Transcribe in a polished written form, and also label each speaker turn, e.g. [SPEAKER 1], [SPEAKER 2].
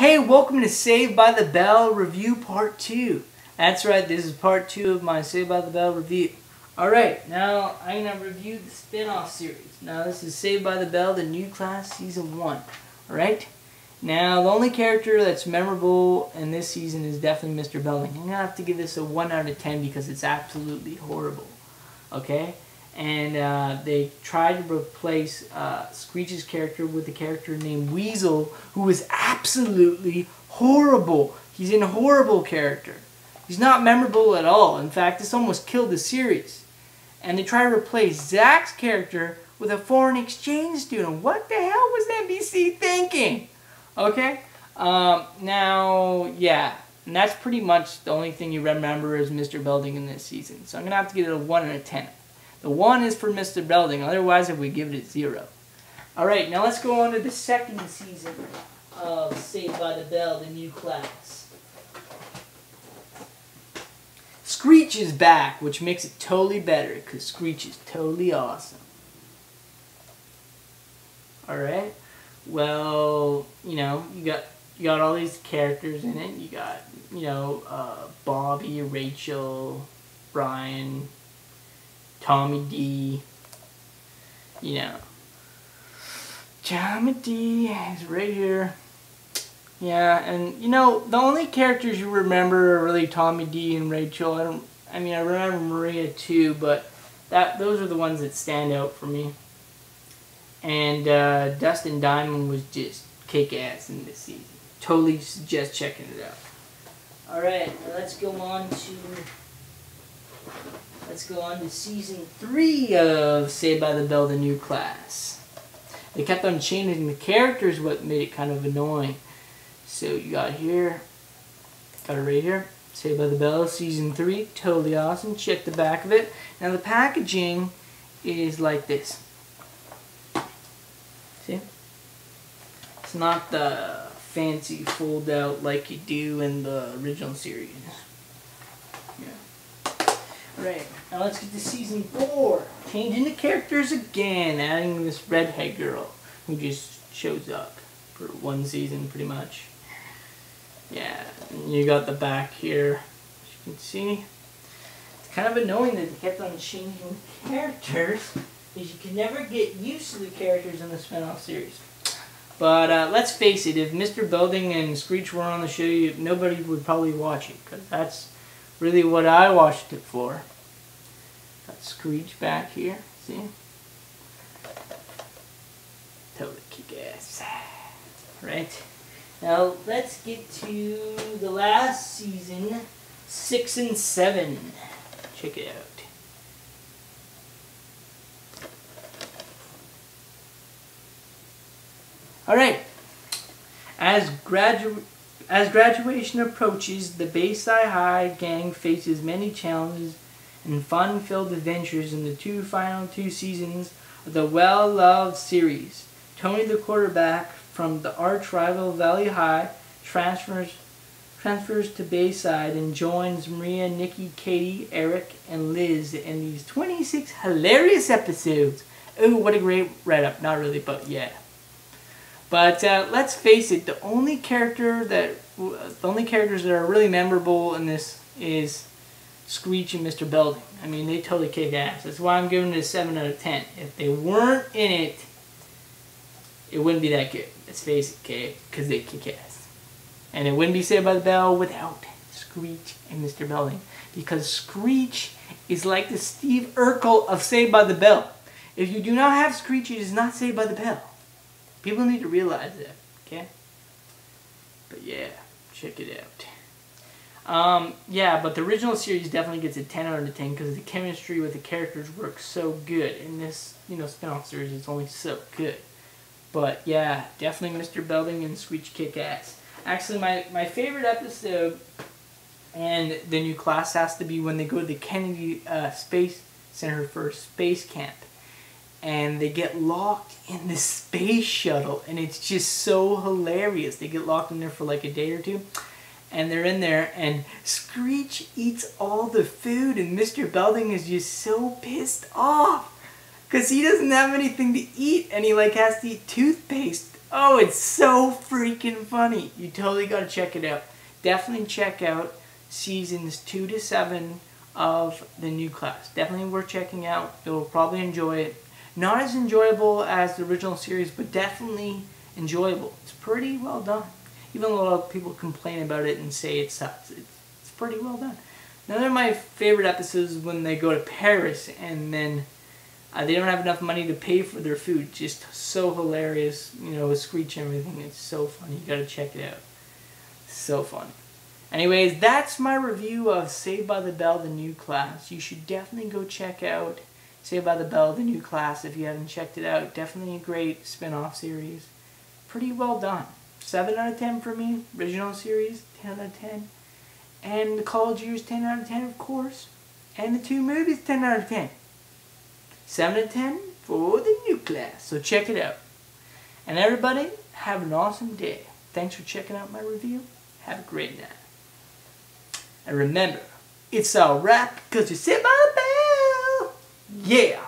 [SPEAKER 1] Hey, welcome to Saved by the Bell review part 2. That's right, this is part 2 of my Saved by the Bell review. Alright, now I'm going to review the spin-off series. Now this is Saved by the Bell, the new class, season 1. Alright? Now the only character that's memorable in this season is definitely Mr. Belding. I'm going to have to give this a 1 out of 10 because it's absolutely horrible. Okay? And they tried to replace Screech's character with a character named Weasel, who was absolutely horrible. He's a horrible character. He's not memorable at all. In fact, this almost killed the series. And they tried to replace Zach's character with a foreign exchange student. What the hell was NBC thinking? Okay? Now, yeah. And that's pretty much the only thing you remember is Mr. Belding in this season. So I'm going to have to give it a 1 out of 10. The 1 is for Mr. Belding, otherwise I would give it a 0. Alright, now let's go on to the second season of Saved by the Bell, the new class. Screech is back, which makes it totally better, because Screech is totally awesome. Alright, well, you got all these characters in it. You got, Bobby, Rachel, Brian, Tommy D, Tommy D is right here. Yeah, and the only characters you remember are really Tommy D and Rachel. I remember Maria too, but those are the ones that stand out for me. And Dustin Diamond was just kick-ass in this season. Totally suggest checking it out. Alright, let's go on to season 3 of Saved by the Bell, the new class. They kept on changing the characters, what made it kind of annoying. So you got it right here. Saved by the Bell, season 3, totally awesome. Check the back of it. Now the packaging is like this. See? It's not the fancy fold out like you do in the original series. Right, now let's get to season 4. Changing the characters again, adding this redhead girl who just shows up for 1 season pretty much. Yeah, and you got the back here, as you can see. It's kind of annoying that they kept on changing characters, because you can never get used to the characters in the spin-off series. But let's face it, if Mr. Belding and Screech were on the show, nobody would probably watch it, because that's really what I watched it for. Got Screech back here, see? Totally kick-ass. Right? Now, let's get to the last season, 6 and 7. Check it out. Alright. As graduation approaches, the Bayside High gang faces many challenges and fun-filled adventures in the final two seasons of the well-loved series. Tony, the quarterback from the arch-rival Valley High, transfers to Bayside and joins Maria, Nikki, Katie, Eric, and Liz in these 26 hilarious episodes. Ooh, what a great write-up. Not really, but yeah. But let's face it, the only characters that are really memorable in this is Screech and Mr. Belding. I mean, they totally kick ass. That's why I'm giving it a 7 out of 10. If they weren't in it, it wouldn't be that good. Let's face it, okay? Because they kick ass. And it wouldn't be Saved by the Bell without Screech and Mr. Belding. Because Screech is like the Steve Urkel of Saved by the Bell. If you do not have Screech, it is not Saved by the Bell. People need to realize that, okay? But yeah, check it out. Yeah, but the original series definitely gets a 10 out of 10 because the chemistry with the characters works so good. In this, spin-off series, it's only so good. But yeah, definitely Mr. Belding and Screech kick ass. Actually, my favorite episode and the new class has to be when they go to the Kennedy Space Center for space camp. And they get locked in the space shuttle, and it's just so hilarious. They get locked in there for like a day or two, and they're in there, and Screech eats all the food, and Mr. Belding is just so pissed off because he doesn't have anything to eat, and he has to eat toothpaste Oh, it's so freaking funny. You totally gotta check it out. Definitely check out seasons 2 to 7 of the new class. Definitely worth checking out. You'll probably enjoy it. Not as enjoyable as the original series, but definitely enjoyable. It's pretty well done. Even though a lot of people complain about it and say it sucks, it's pretty well done. Another of my favorite episodes is when they go to Paris and then they don't have enough money to pay for their food. Just so hilarious, you know, with Screech and everything. It's so funny. You gotta check it out. So fun. Anyways, that's my review of Saved by the Bell, the new class. You should definitely go check out Saved by the Bell, the new class if you haven't checked it out. Definitely a great spin-off series. Pretty well done. 7 out of 10 for me. Original series, 10 out of 10. And the college years, 10 out of 10, of course. And the 2 movies, 10 out of 10. 7 out of 10 for the new class. So check it out. And everybody, have an awesome day. Thanks for checking out my review. Have a great night. And remember, it's all right because you sit by the bell. Yeah.